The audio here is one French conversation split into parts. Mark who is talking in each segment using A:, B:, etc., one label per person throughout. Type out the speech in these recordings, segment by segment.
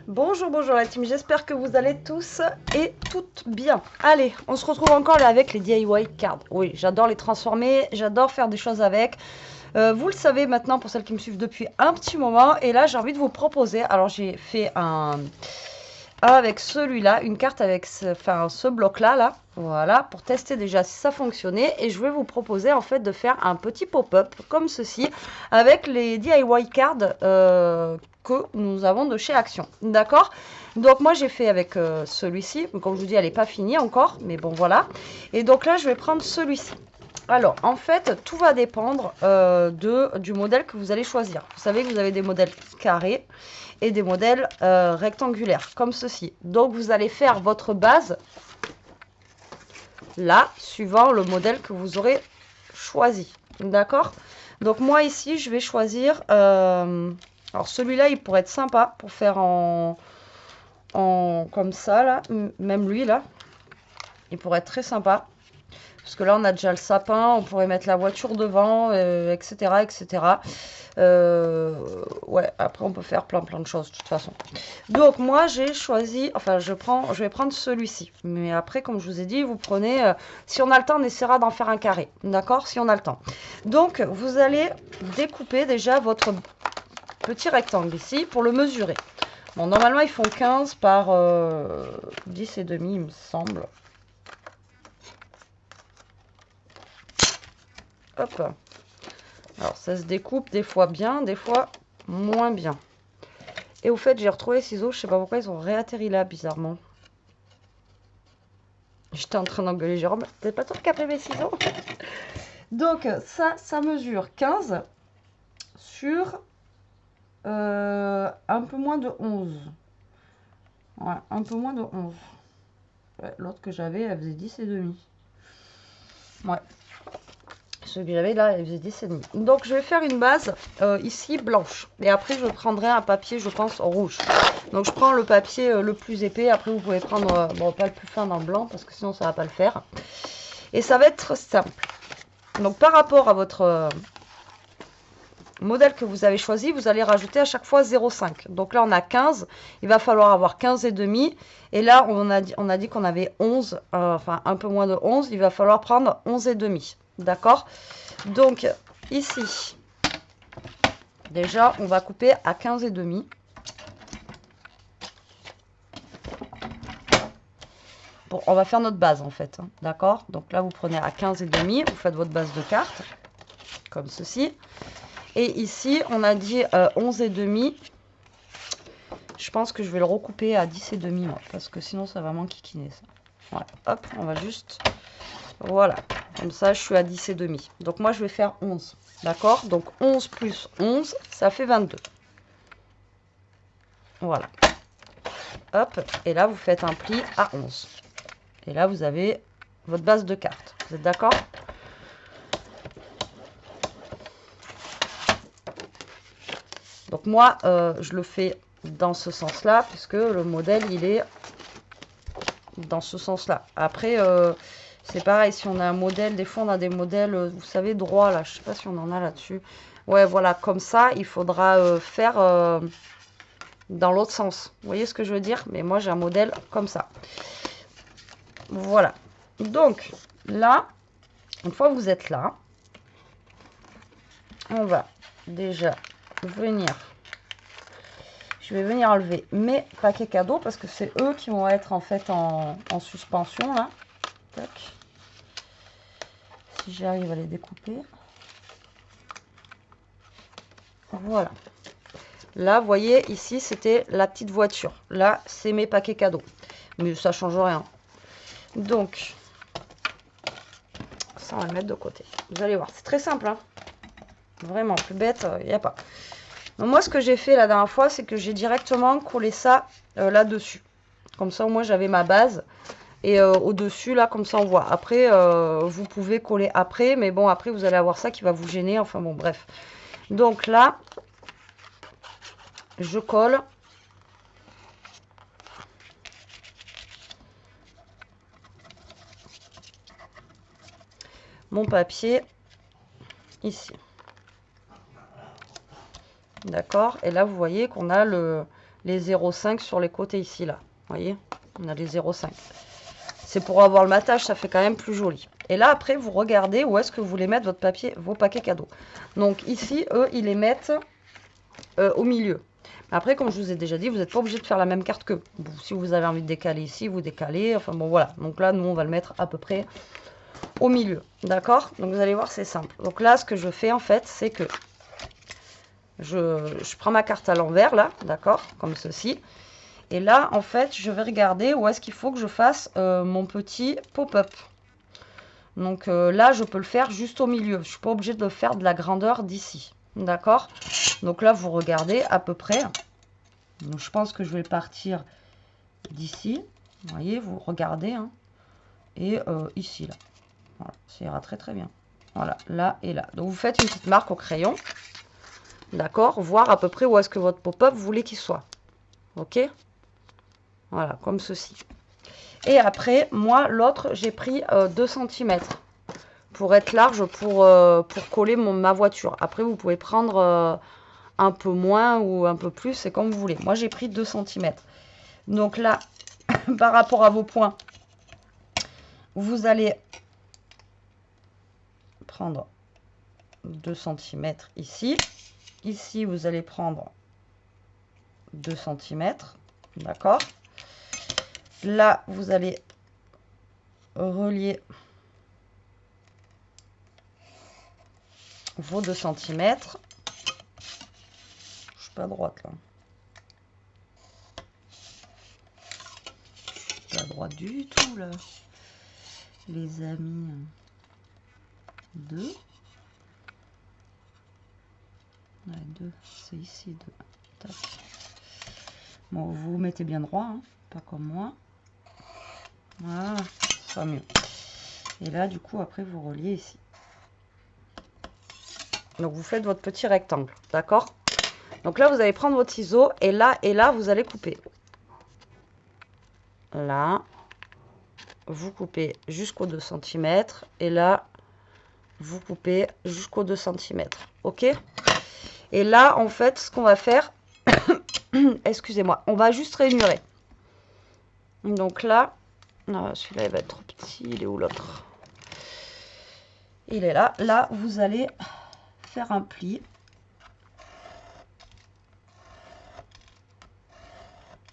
A: Bonjour, bonjour la team, j'espère que vous allez tous et toutes bien. Allez, on se retrouve encore là avec les DIY cards. Oui, j'adore les transformer, j'adore faire des choses avec. Vous le savez maintenant pour celles qui me suivent depuis un petit moment. Et là, j'ai envie de vous proposer, alors j'ai fait avec celui-là, une carte avec ce bloc-là, là. Voilà, pour tester déjà si ça fonctionnait. Et je vais vous proposer en fait de faire un petit pop-up comme ceci avec les DIY cards que nous avons de chez Action. D'accord? Donc moi j'ai fait avec celui-ci. Comme je vous dis, elle n'est pas finie encore, mais bon voilà. Et donc là je vais prendre celui-ci. Alors, en fait, tout va dépendre du modèle que vous allez choisir. Vous savez que vous avez des modèles carrés et des modèles rectangulaires, comme ceci. Donc, vous allez faire votre base là, suivant le modèle que vous aurez choisi. D'accord? Donc, moi, ici, je vais choisir... alors, celui-là, il pourrait être sympa pour faire comme ça, là. Même lui, là. Il pourrait être très sympa. Parce que là, on a déjà le sapin, on pourrait mettre la voiture devant, etc., etc. Ouais, après, on peut faire plein de choses, de toute façon. Donc, moi, j'ai choisi, enfin, je vais prendre celui-ci. Mais après, comme je vous ai dit, vous prenez, si on a le temps, on essaiera d'en faire un carré. D'accord? Si on a le temps. Donc, vous allez découper déjà votre petit rectangle ici pour le mesurer. Bon, normalement, ils font 15 par 10 et demi, il me semble. Hop. Alors, ça se découpe des fois bien, des fois moins bien. Et au fait, j'ai retrouvé les ciseaux. Je sais pas pourquoi ils ont réatterri là, bizarrement. J'étais en train d'engueuler Jérôme. T'es pas toi qui as pris mes ciseaux? Donc, ça mesure 15 sur un peu moins de 11. Ouais, un peu moins de 11. Ouais, l'autre que j'avais, elle faisait 10 et demi. Ouais. Celui que j'avais là, il faisait 10 et demi. Donc je vais faire une base ici blanche. Et après je prendrai un papier, je pense, rouge. Donc je prends le papier le plus épais. Après vous pouvez prendre, bon pas le plus fin dans le blanc parce que sinon ça va pas le faire. Et ça va être simple. Donc par rapport à votre modèle que vous avez choisi, vous allez rajouter à chaque fois 0,5. Donc là on a 15, il va falloir avoir 15 et demi. Et là on a dit qu'on avait 11, enfin un peu moins de 11, il va falloir prendre 11 et demi. D'accord? Donc ici, déjà on va couper à 15 et demi. Bon, on va faire notre base en fait, hein, d'accord? Donc là vous prenez à 15 et demi, vous faites votre base de carte, comme ceci. Et ici on a dit 11 et demi. Je pense que je vais le recouper à 10 et demi, moi, parce que sinon ça va m'enquiquiner ça. Voilà, hop, on va juste... Voilà, comme ça je suis à 10 et demi. Donc moi je vais faire 11, d'accord? Donc 11 plus 11, ça fait 22. Voilà. Hop, et là vous faites un pli à 11. Et là vous avez votre base de carte. Vous êtes d'accord? Donc moi je le fais dans ce sens-là, puisque le modèle il est dans ce sens-là. Après c'est pareil, si on a un modèle, des fois on a des modèles, vous savez, droits là, je sais pas si on en a là-dessus. Ouais, voilà, comme ça, il faudra faire dans l'autre sens. Vous voyez ce que je veux dire? Mais moi j'ai un modèle comme ça. Voilà. Donc là, une fois que vous êtes là, on va déjà venir... Je vais venir enlever mes paquets cadeaux parce que c'est eux qui vont être en fait en suspension là. Tac. Si j'arrive à les découper. Voilà. Là, vous voyez, ici, c'était la petite voiture. Là, c'est mes paquets cadeaux. Mais ça change rien. Donc, ça, on va le mettre de côté. Vous allez voir, c'est très simple. Hein. Vraiment, plus bête, il n'y a pas. Donc, moi, ce que j'ai fait la dernière fois, c'est que j'ai directement collé ça là-dessus. Comme ça, au moins, j'avais ma base. Et au-dessus, là, comme ça, on voit. Après, vous pouvez coller après. Mais bon, après, vous allez avoir ça qui va vous gêner. Enfin, bon, bref. Donc là, je colle. Mon papier ici. D'accord? Et là, vous voyez qu'on a les 0,5 sur les côtés ici, là. Vous voyez, on a les 0,5. C'est pour avoir le matage, ça fait quand même plus joli. Et là, après, vous regardez où est-ce que vous voulez mettre votre papier, vos paquets cadeaux. Donc ici, eux, ils les mettent au milieu. Après, comme je vous ai déjà dit, vous n'êtes pas obligé de faire la même carte qu'eux. Si vous avez envie de décaler ici, vous décalez. Enfin bon, voilà. Donc là, nous, on va le mettre à peu près au milieu. D'accord? Donc vous allez voir, c'est simple. Donc là, ce que je fais, en fait, c'est que je prends ma carte à l'envers, là. D'accord? Comme ceci. Et là, en fait, je vais regarder où est-ce qu'il faut que je fasse mon petit pop-up. Donc là, je peux le faire juste au milieu. Je ne suis pas obligée de faire de la grandeur d'ici. D'accord? Donc là, vous regardez à peu près. Donc, je pense que je vais partir d'ici. Vous voyez, vous regardez. Hein, et ici, là. Voilà, ça ira très très bien. Voilà, là et là. Donc vous faites une petite marque au crayon. D'accord? Voir à peu près où est-ce que votre pop-up vous voulez qu'il soit. Ok? Voilà, comme ceci. Et après, moi, l'autre, j'ai pris 2 cm pour être large pour coller ma voiture. Après, vous pouvez prendre un peu moins ou un peu plus, c'est comme vous voulez. Moi, j'ai pris 2 cm. Donc là, par rapport à vos points, vous allez prendre 2 cm ici. Ici, vous allez prendre 2 cm. D'accord? Là, vous allez relier vos 2 cm. Je suis pas droite là. Je suis pas droite du tout là. Les amis. 2. Ouais, 2. C'est ici 2. Tac. Bon, vous mettez bien droit, hein, pas comme moi. Voilà, ça sera mieux. Et là, du coup, après, vous reliez ici. Donc, vous faites votre petit rectangle, d'accord? Donc là, vous allez prendre votre ciseau et là, vous allez couper. Là, vous coupez jusqu'aux 2 cm. Et là, vous coupez jusqu'aux 2 cm. Ok? Et là, en fait, ce qu'on va faire, excusez-moi, on va juste ranurer. Donc là, celui-là, il va être trop petit. Il est où l'autre? Il est là. Là, vous allez faire un pli.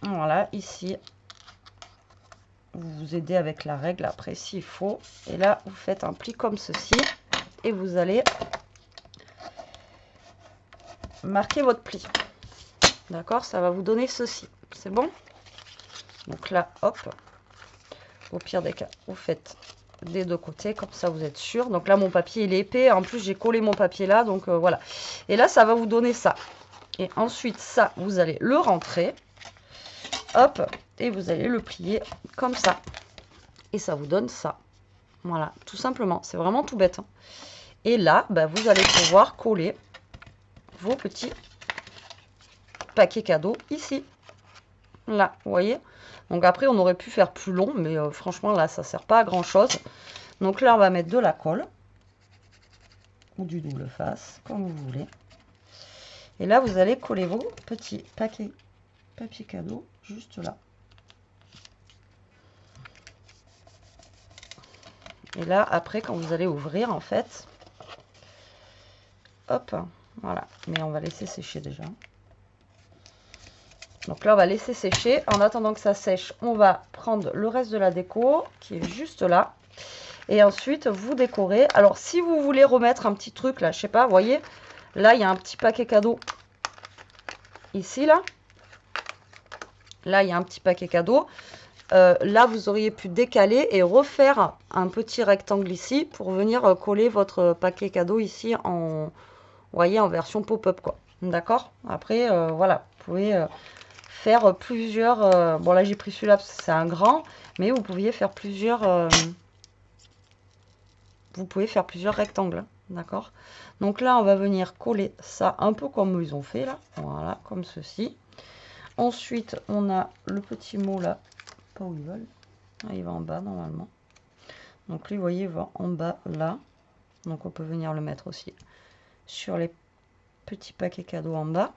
A: Voilà, ici. Vous vous aidez avec la règle après s'il faut. Et là, vous faites un pli comme ceci. Et vous allez marquer votre pli. D'accord? Ça va vous donner ceci. C'est bon? Donc là, hop. Au pire des cas, vous faites des deux côtés. Comme ça, vous êtes sûr. Donc là, mon papier, il est épais. En plus, j'ai collé mon papier là. Donc voilà. Et là, ça va vous donner ça. Et ensuite, ça, vous allez le rentrer. Hop. Et vous allez le plier comme ça. Et ça vous donne ça. Voilà, tout simplement. C'est vraiment tout bête. Hein. Et là, bah, vous allez pouvoir coller vos petits paquets cadeaux ici. Là, vous voyez. Donc après, on aurait pu faire plus long, mais franchement, là, ça ne sert pas à grand-chose. Donc là, on va mettre de la colle. Ou du double face, comme vous voulez. Et là, vous allez coller vos petits paquets papier cadeau juste là. Et là, après, quand vous allez ouvrir, en fait, hop, voilà. Mais on va laisser sécher déjà. Donc là, on va laisser sécher. En attendant que ça sèche, on va prendre le reste de la déco qui est juste là. Et ensuite, vous décorez. Alors, si vous voulez remettre un petit truc, là, je sais pas, vous voyez, là, il y a un petit paquet cadeau. Ici, là. Là, il y a un petit paquet cadeau. Là, vous auriez pu décaler et refaire un petit rectangle ici pour venir coller votre paquet cadeau ici en, vous voyez, en version pop-up, quoi. D'accord? Après, voilà, vous pouvez faire plusieurs... bon, là, j'ai pris celui-là parce que c'est un grand, mais vous pouviez faire plusieurs... vous pouvez faire plusieurs rectangles, d'accord? Donc là, on va venir coller ça un peu comme ils ont fait, là. Voilà, comme ceci. Ensuite, on a le petit mot, là. Pas où il va. Ah, il va en bas, normalement. Donc lui, vous voyez, il va en bas, là. Donc on peut venir le mettre aussi sur les petits paquets cadeaux en bas.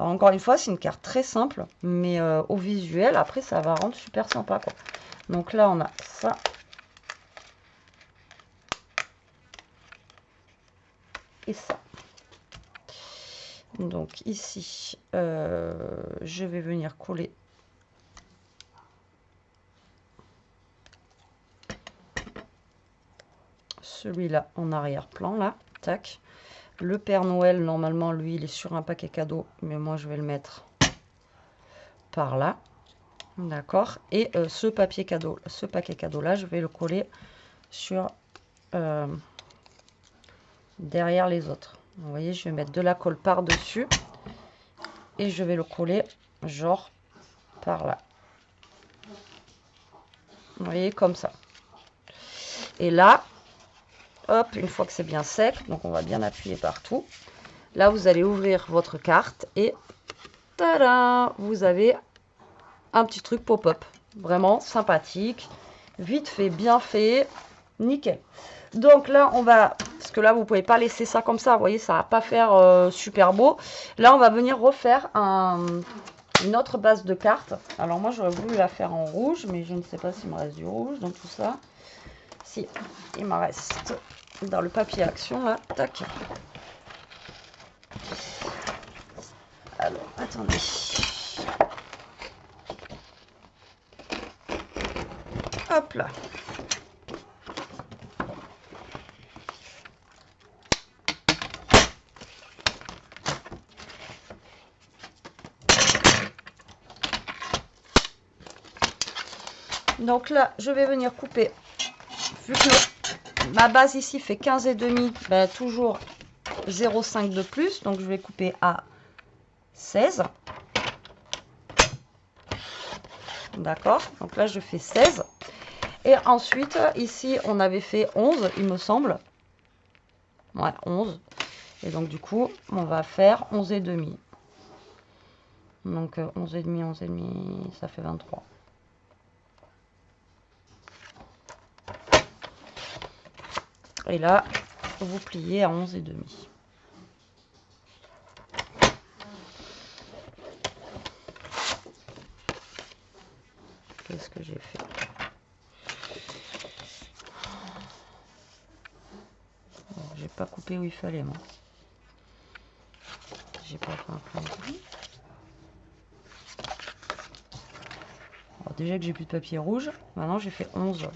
A: Alors, encore une fois, c'est une carte très simple, mais au visuel, après, ça va rendre super sympa, quoi. Donc là, on a ça. Et ça. Donc ici, je vais venir coller celui-là en arrière-plan, là, tac. Le Père Noël, normalement, lui, il est sur un paquet cadeau, mais moi, je vais le mettre par là, d'accord. Et ce papier cadeau, ce paquet cadeau-là, je vais le coller sur derrière les autres. Vous voyez, je vais mettre de la colle par-dessus et je vais le coller genre par là. Vous voyez, comme ça. Et là, hop, une fois que c'est bien sec, donc on va bien appuyer partout. Là, vous allez ouvrir votre carte et tada, vous avez un petit truc pop-up. Vraiment sympathique, vite fait, bien fait, nickel. Donc là, on va, parce que là, vous pouvez pas laisser ça comme ça, vous voyez, ça va pas faire super beau. Là, on va venir refaire une autre base de cartes. Alors moi, j'aurais voulu la faire en rouge, mais je ne sais pas s'il me reste du rouge dans tout ça. Si, il me reste dans le papier action, là, tac. Alors, attendez. Hop là. Donc là, je vais venir couper. Vu que ma base ici fait 15,5, ben, toujours 0,5 de plus. Donc je vais couper à 16. D'accord. Donc là, je fais 16. Et ensuite, ici, on avait fait 11, il me semble. Ouais, 11. Et donc, du coup, on va faire 11,5. Donc, 11,5, 11,5, ça fait 23. Et là, vous pliez à 11,5. Qu'est-ce que j'ai fait? J'ai pas coupé où il fallait, moi. J'ai pas fait un plan de vue. Alors, déjà que j'ai plus de papier rouge, maintenant j'ai fait 11.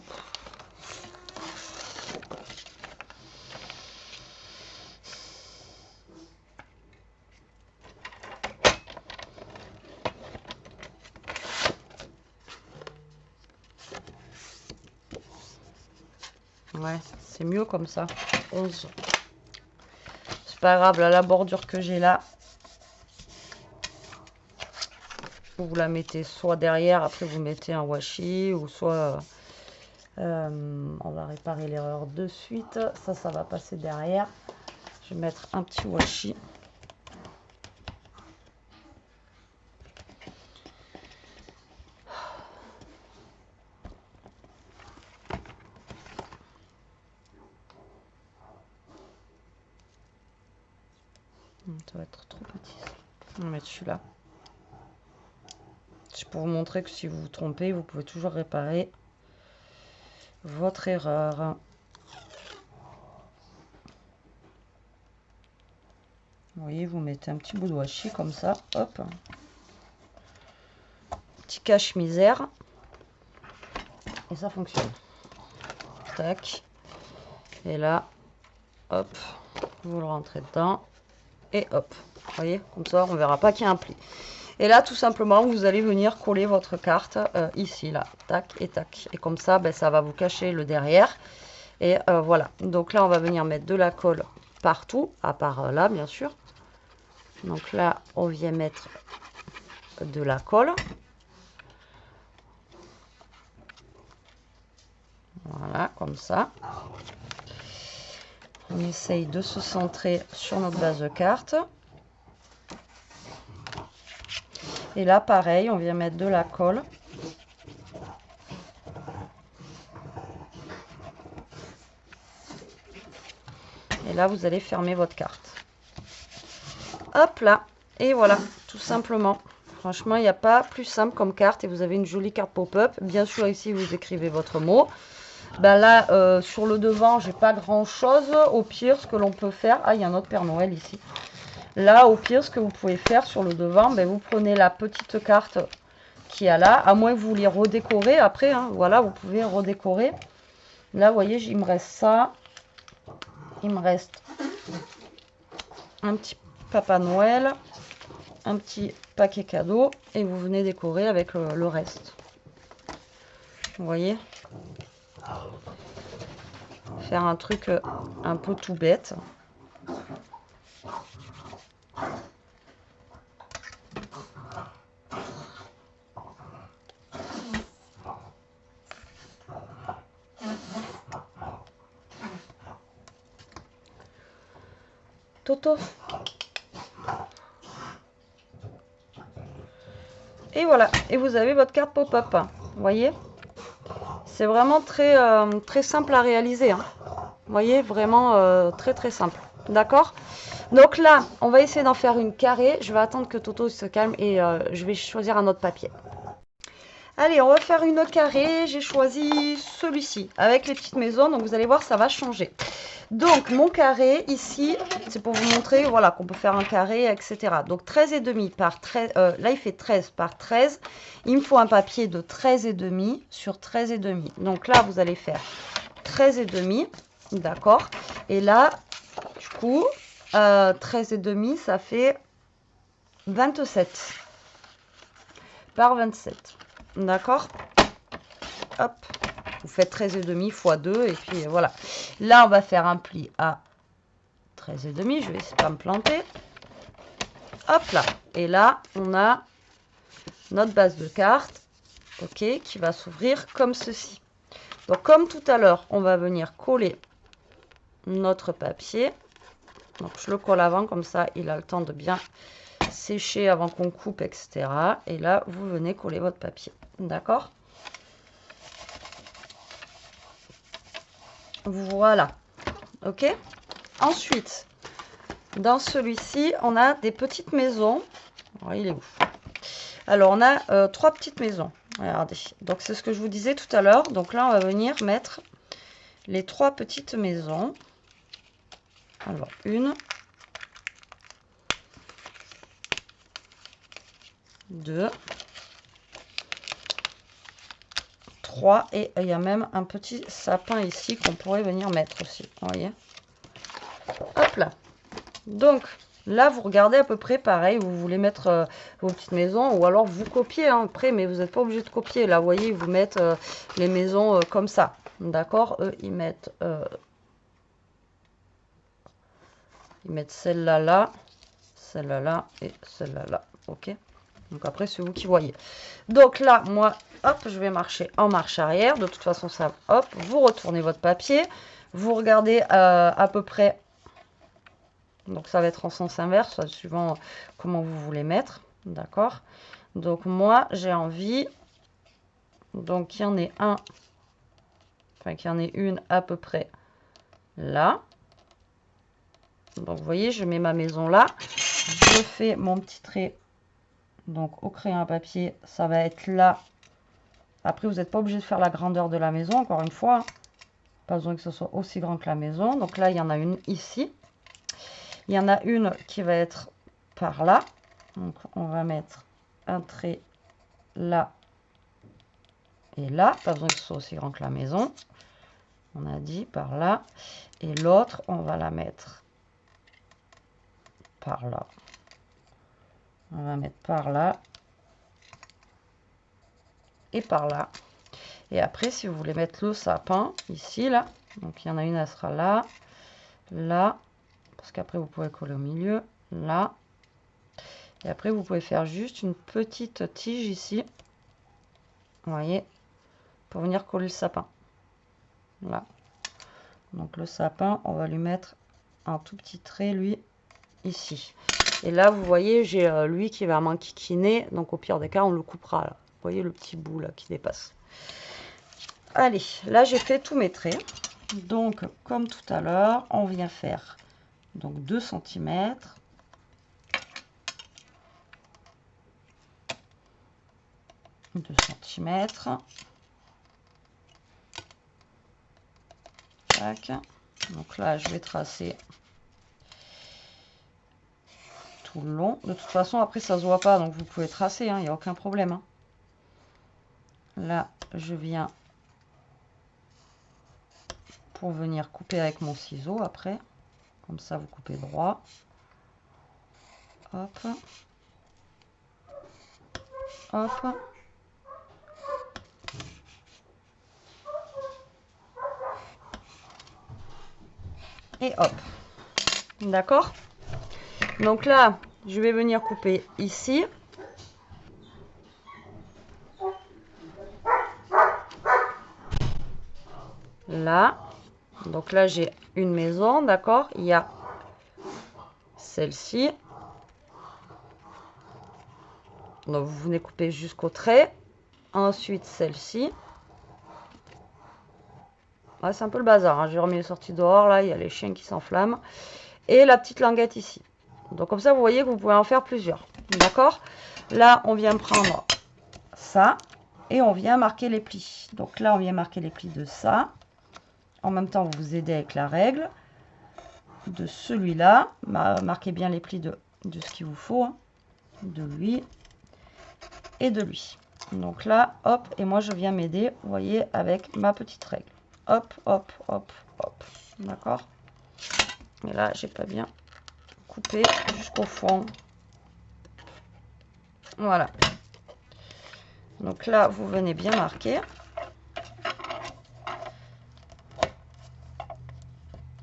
A: Ouais, c'est mieux comme ça. 11. C'est pas grave, là, la bordure que j'ai là, vous la mettez soit derrière, après vous mettez un washi, ou soit on va réparer l'erreur de suite. Ça va passer derrière. Je vais mettre un petit washi. Ça va être trop petit. On va mettre celui-là. C'est pour vous montrer que si vous vous trompez, vous pouvez toujours réparer votre erreur. Vous voyez, vous mettez un petit bout de washi comme ça. Hop. Petit cache-misère. Et ça fonctionne. Tac. Et là, hop. Vous le rentrez dedans. Et hop. Vous voyez, comme ça, on verra pas qu'il y a un pli. Et là, tout simplement, vous allez venir coller votre carte ici, là. Tac et tac. Et comme ça, ben, ça va vous cacher le derrière. Et voilà. Donc là, on va venir mettre de la colle partout, à part là, bien sûr. Donc là, on vient mettre de la colle. Voilà, comme ça. On essaye de se centrer sur notre base de carte. Et là, pareil, on vient mettre de la colle. Et là, vous allez fermer votre carte. Hop là. Et voilà, tout simplement. Franchement, il n'y a pas plus simple comme carte et vous avez une jolie carte pop-up. Bien sûr, ici, vous écrivez votre mot. Ben là, sur le devant, j'ai pas grand-chose. Au pire, ce que l'on peut faire... Ah, il y a un autre Père Noël ici. Là, au pire, ce que vous pouvez faire sur le devant, ben, vous prenez la petite carte qui est là. À moins que vous les redécorez après. Hein, voilà, vous pouvez redécorer. Là, vous voyez, il me reste ça. Il me reste un petit Papa Noël. Un petit paquet cadeau. Et vous venez décorer avec le reste. Vous voyez ? Faire un truc un peu tout bête. Toto. Et voilà. Et vous avez votre carte pop-up. Vous voyez ? C'est vraiment très, très simple à réaliser. Hein. Vous voyez, vraiment très très simple. D'accord? Donc là, on va essayer d'en faire une carrée. Je vais attendre que Toto se calme et je vais choisir un autre papier. Allez, on va faire une carrée. J'ai choisi celui-ci avec les petites maisons. Donc vous allez voir, ça va changer. Donc mon carré ici, c'est pour vous montrer voilà, qu'on peut faire un carré, etc. Donc 13,5 par 13, là il fait 13 par 13. Il me faut un papier de 13,5 sur 13,5. Donc là, vous allez faire 13,5, d'accord. Et là, du coup, 13,5, ça fait 27 par 27. D'accord? Hop. Vous faites 13,5 x 2 et puis voilà. Là, on va faire un pli à 13,5. Je vais essayer de pas me planter. Hop là. Et là, on a notre base de cartes, ok, qui va s'ouvrir comme ceci. Donc, comme tout à l'heure, on va venir coller notre papier. Donc, je le colle avant, comme ça, il a le temps de bien sécher avant qu'on coupe, etc. Et là, vous venez coller votre papier. D'accord? Voilà. Ok? Ensuite, dans celui-ci, on a des petites maisons. Oh, il est où? Alors, on a 3 petites maisons. Regardez. Donc, c'est ce que je vous disais tout à l'heure. Donc là, on va venir mettre les 3 petites maisons. Alors, 1, 2, 3. Et il y a même un petit sapin ici qu'on pourrait venir mettre aussi. Vous voyez? Hop là. Donc, là, vous regardez à peu près pareil. Vous voulez mettre vos petites maisons ou alors vous copiez hein, après, mais vous n'êtes pas obligé de copier. Là, vous voyez, ils vous mettent les maisons comme ça. D'accord? Eux, ils mettent celle-là là, celle-là là et celle-là là. Ok? Donc après, c'est vous qui voyez. Donc là, moi, hop, je vais marcher en marche arrière. De toute façon, ça, hop, vous retournez votre papier. Vous regardez à peu près. Donc ça va être en sens inverse, suivant comment vous voulez mettre. D'accord? Donc moi, j'ai envie. Donc qu'il y en ait un. Enfin, qu'il y en ait une à peu près là. Donc vous voyez, je mets ma maison là. Je fais mon petit trait. Donc au crayon à papier, ça va être là. Après, vous n'êtes pas obligé de faire la grandeur de la maison, encore une fois. Pas besoin que ce soit aussi grand que la maison. Donc là, il y en a une ici. Il y en a une qui va être par là. Donc on va mettre un trait là et là. Pas besoin que ce soit aussi grand que la maison. On a dit par là. Et l'autre, on va la mettre par là. On va mettre par là. Et par là. Et après, si vous voulez mettre le sapin, ici, là. Donc il y en a une, elle sera là. Là. Parce qu'après, vous pouvez coller au milieu. Là. Et après, vous pouvez faire juste une petite tige ici. Vous voyez, pour venir coller le sapin. Là. Donc le sapin, on va lui mettre un tout petit trait, lui, ici. Et là, vous voyez, j'ai lui qui va m'enquiquiner. Donc au pire des cas, on le coupera. Là. Vous voyez le petit bout là qui dépasse. Allez, là, j'ai fait tous mes traits. Donc, comme tout à l'heure, on vient faire donc 2 cm. 2 cm. Tac. Donc là, je vais tracer tout le long. De toute façon, après, ça se voit pas, donc vous pouvez tracer, il n'y a aucun problème. Hein. Là, je viens pour venir couper avec mon ciseau après. Comme ça, vous coupez droit. Hop. Hop. Et hop. D'accord? Donc là, je vais venir couper ici. Là. Donc là, j'ai une maison, d'accord? Il y a celle-ci. Donc vous venez couper jusqu'au trait. Ensuite, celle-ci. Ouais, c'est un peu le bazar. Hein. J'ai remis les sorties dehors. Là, il y a les chiens qui s'enflamment. Et la petite languette ici. Donc comme ça, vous voyez que vous pouvez en faire plusieurs. D'accord? Là, on vient prendre ça. Et on vient marquer les plis. Donc là, on vient marquer les plis de ça. En même temps, vous vous aidez avec la règle de celui-là. Marquez bien les plis de ce qu'il vous faut. Hein. De lui et de lui. Donc là, hop, et moi je viens m'aider, vous voyez, avec ma petite règle. Hop, hop, hop, hop. D'accord? Et là, j'ai pas bien coupé jusqu'au fond. Voilà. Donc là, vous venez bien marquer.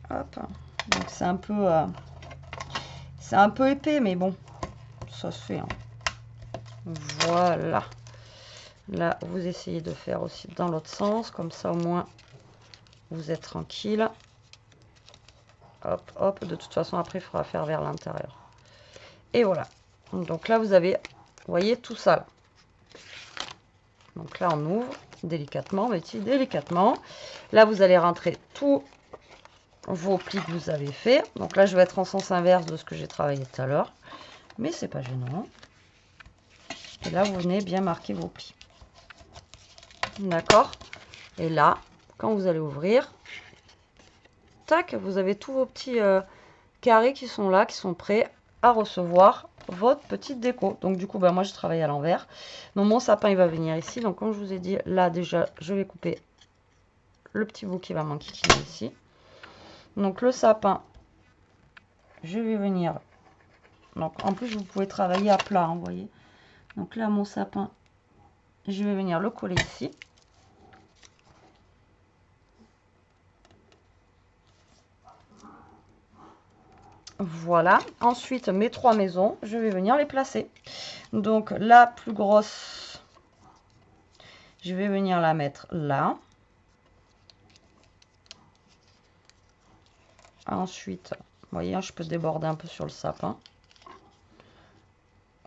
A: Hop. Donc c'est un peu épais, mais bon, ça se fait. Hein. Voilà. Là, vous essayez de faire aussi dans l'autre sens, comme ça au moins vous êtes tranquille. Hop, hop. De toute façon, après, il faudra faire vers l'intérieur. Et voilà. Donc là, vous avez, vous voyez, tout ça. Là. Donc là, on ouvre délicatement, délicatement. Là, vous allez rentrer tous vos plis que vous avez fait. Donc là, je vais être en sens inverse de ce que j'ai travaillé tout à l'heure. Mais c'est pas gênant. Et là, vous venez bien marquer vos plis. D'accord? Et là, quand vous allez ouvrir, tac, vous avez tous vos petits carrés qui sont là, qui sont prêts à recevoir votre petite déco. Donc du coup, moi je travaille à l'envers. Donc mon sapin, il va venir ici. Donc comme je vous ai dit, là déjà, je vais couper le petit bout qui va m'enquiquiner ici. Donc le sapin, je vais venir. Donc en plus, vous pouvez travailler à plat, hein, vous voyez. Donc là, mon sapin, je vais venir le coller ici. Voilà. Ensuite, mes 3 maisons, je vais venir les placer. Donc la plus grosse, je vais venir la mettre là. Ensuite, vous voyez, je peux déborder un peu sur le sapin.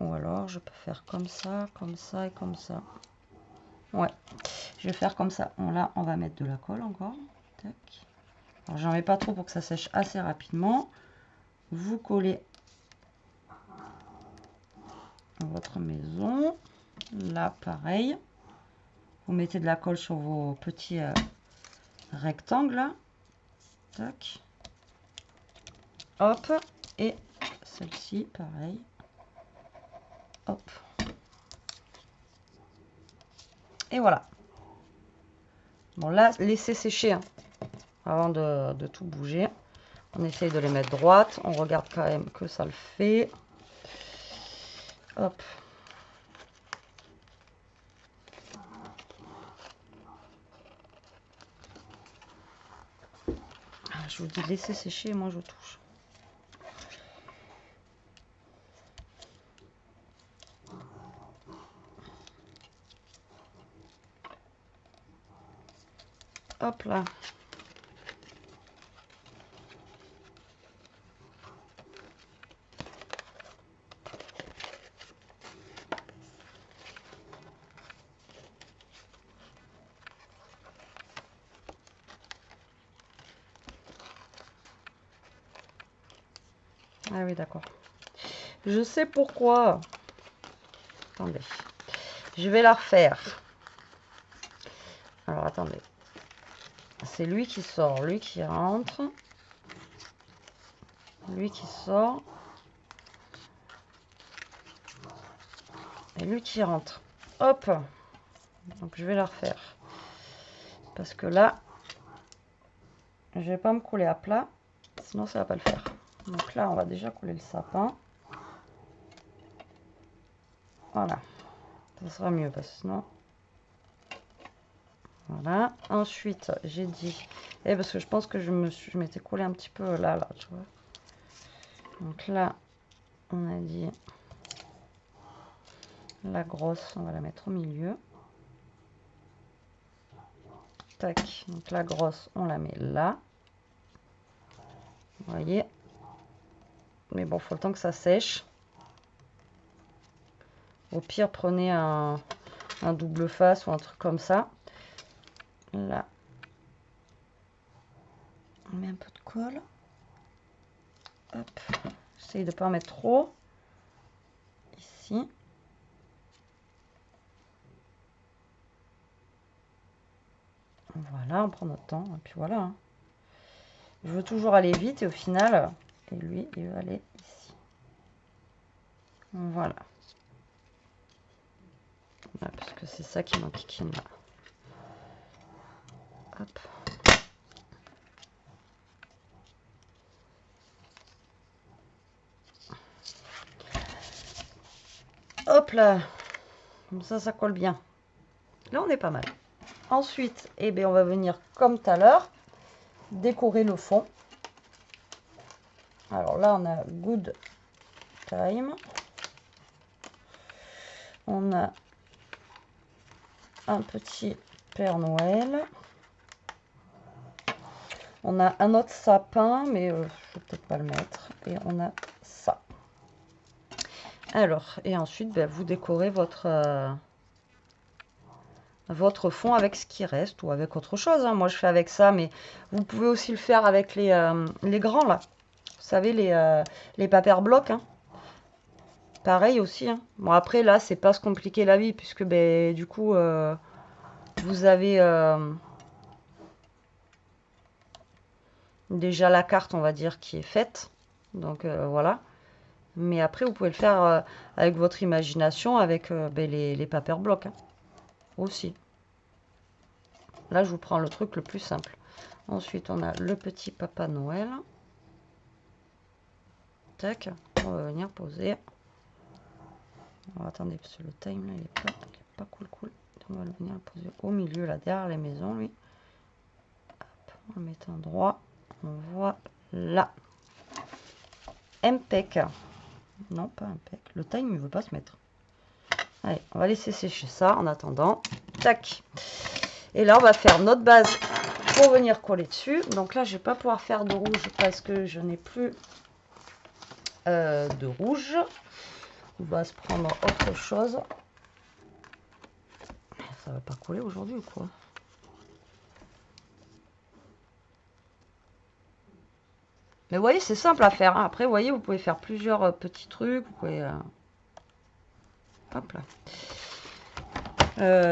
A: Ou alors, je peux faire comme ça et comme ça. Ouais, je vais faire comme ça. Bon, là, on va mettre de la colle encore. Tac. Alors, j'en mets pas trop pour que ça sèche assez rapidement. Vous collez votre maison. Là, pareil. Vous mettez de la colle sur vos petits rectangles. Là. Tac. Hop. Et celle-ci, pareil. Hop. Et voilà. Bon, là, laissez sécher hein, avant de tout bouger. On essaye de les mettre droites. On regarde quand même que ça le fait. Hop. Je vous dis de laisser sécher et moi je touche. Hop là. Ah oui, d'accord. Je sais pourquoi. Attendez. Je vais la refaire. Alors, attendez. C'est lui qui sort, lui qui rentre. Lui qui sort. Et lui qui rentre. Hop. Donc, je vais la refaire. Parce que là, je vais pas me coller à plat. Sinon, ça va pas le faire. Donc là, on va déjà coller le sapin. Voilà. Ça sera mieux parce que sinon... Voilà. Ensuite, j'ai dit... Et parce que je pense que je m'étais collé un petit peu là, tu vois. Donc là, on a dit... La grosse, on va la mettre au milieu. Tac. Donc la grosse, on la met là. Vous voyez. Mais bon, il faut le temps que ça sèche. Au pire, prenez un double face ou un truc comme ça. Là, on met un peu de colle. Hop, j'essaye de ne pas en mettre trop. Ici. Voilà, on prend notre temps. Et puis voilà. Hein. Je veux toujours aller vite et au final, et lui, il veut aller ici. Voilà. Là, parce que c'est ça qui m'enquiquine là. Hop. Hop là. Comme ça colle bien. Là, on est pas mal. Ensuite, eh bien, on va venir, comme tout à l'heure, décorer le fond. Alors là, on a Good Time. On a un petit Père Noël. On a un autre sapin, mais je ne vais peut-être pas le mettre. Et on a ça. Alors, et ensuite, ben, vous décorez votre fond avec ce qui reste ou avec autre chose. Hein. Moi, je fais avec ça, mais vous pouvez aussi le faire avec les grands, là. Vous savez, les papier blocs. Hein. Pareil aussi. Hein. Bon, après, là, c'est pas se compliquer la vie, puisque, ben, du coup, vous avez déjà la carte, on va dire, qui est faite. Donc, voilà. Mais après, vous pouvez le faire avec votre imagination, avec ben, les papier blocs. Hein. Aussi. Là, je vous prends le truc le plus simple. Ensuite, on a le petit Papa Noël. Tac. On va venir poser. Alors, attendez, parce que le time, là, il est pas cool. On va venir poser au milieu, là, derrière les maisons, lui. Hop, on le met en droit. On voit là. Impec. Non, pas impec. Le time, il ne veut pas se mettre. Allez, on va laisser sécher ça en attendant. Tac. Et là, on va faire notre base pour venir coller dessus. Donc là, je ne vais pas pouvoir faire de rouge parce que je n'ai plus de rouge. On va se prendre autre chose. Ça va pas coller aujourd'hui ou quoi? Mais vous voyez, c'est simple à faire. Hein. Après, vous voyez, vous pouvez faire plusieurs petits trucs. Vous pouvez... Hop là.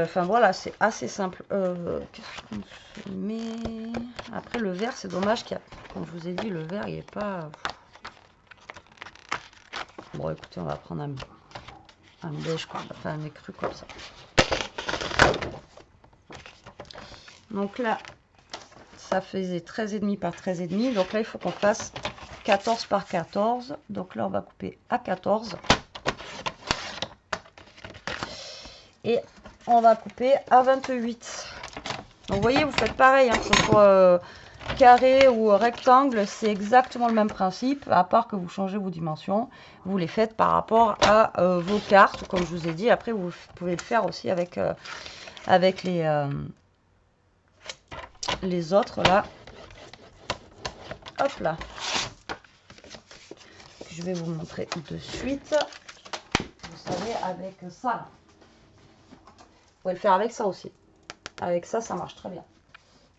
A: Enfin voilà, c'est assez simple. Qu'est-ce qu'on se met? Après le vert, c'est dommage qu'il y a, comme je vous ai dit, le vert il est pas. Bon écoutez, on va prendre un beige, enfin un écru comme ça. Donc là, ça faisait 13,5 par 13,5. Donc là, il faut qu'on fasse 14 par 14. Donc là, on va couper à 14. Et on va couper à 28. Donc vous voyez, vous faites pareil, hein, que ce soit carré ou rectangle, c'est exactement le même principe, à part que vous changez vos dimensions. Vous les faites par rapport à vos cartes, comme je vous ai dit. Après, vous pouvez le faire aussi avec les autres, là. Hop là. Je vais vous montrer de suite. Vous savez, avec ça, là. Vous pouvez le faire avec ça aussi. Avec ça, ça marche très bien.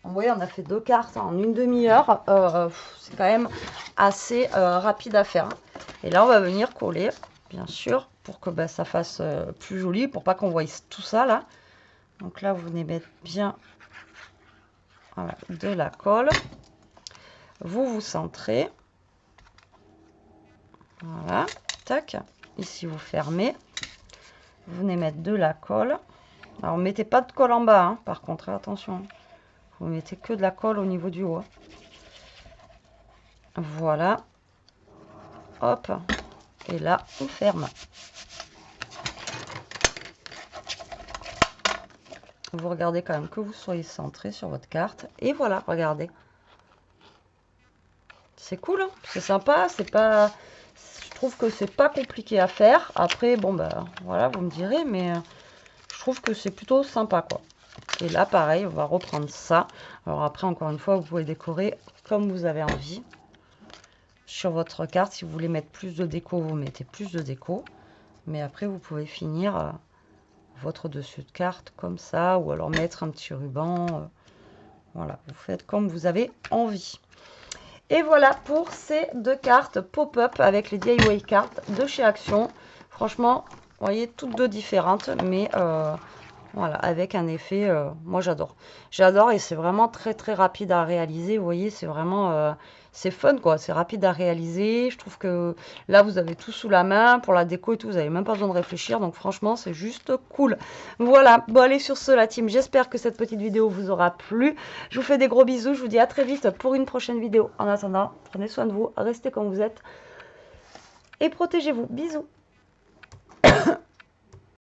A: Vous voyez, on a fait 2 cartes en une demi-heure. C'est quand même assez rapide à faire. Et là, on va venir coller, bien sûr, pour que ben, ça fasse plus joli, pour pas qu'on voie tout ça là. Donc là, vous venez mettre bien voilà, de la colle. Vous centrez. Voilà, tac. Ici, vous fermez. Vous venez mettre de la colle. Alors, mettez pas de colle en bas, hein, par contre, attention. Vous mettez que de la colle au niveau du haut. Voilà. Hop. Et là, on ferme. Vous regardez quand même que vous soyez centré sur votre carte. Et voilà, regardez. C'est cool, hein, c'est sympa, c'est pas... Je trouve que c'est pas compliqué à faire. Après, bon, bah, voilà, vous me direz, mais je trouve que c'est plutôt sympa, quoi. Et là, pareil, on va reprendre ça. Alors après, encore une fois, vous pouvez décorer comme vous avez envie. Sur votre carte, si vous voulez mettre plus de déco, vous mettez plus de déco. Mais après, vous pouvez finir votre dessus de carte comme ça, ou alors mettre un petit ruban. Voilà, vous faites comme vous avez envie. Et voilà pour ces deux cartes pop-up avec les DIY cartes de chez Action. Franchement, vous voyez, toutes deux différentes, mais voilà, avec un effet, moi j'adore. J'adore et c'est vraiment très très rapide à réaliser. Vous voyez, c'est vraiment, c'est fun quoi, c'est rapide à réaliser. Je trouve que là, vous avez tout sous la main. Pour la déco et tout, vous n'avez même pas besoin de réfléchir. Donc franchement, c'est juste cool. Voilà, bon allez sur ce la team. J'espère que cette petite vidéo vous aura plu. Je vous fais des gros bisous. Je vous dis à très vite pour une prochaine vidéo. En attendant, prenez soin de vous, restez comme vous êtes et protégez-vous. Bisous.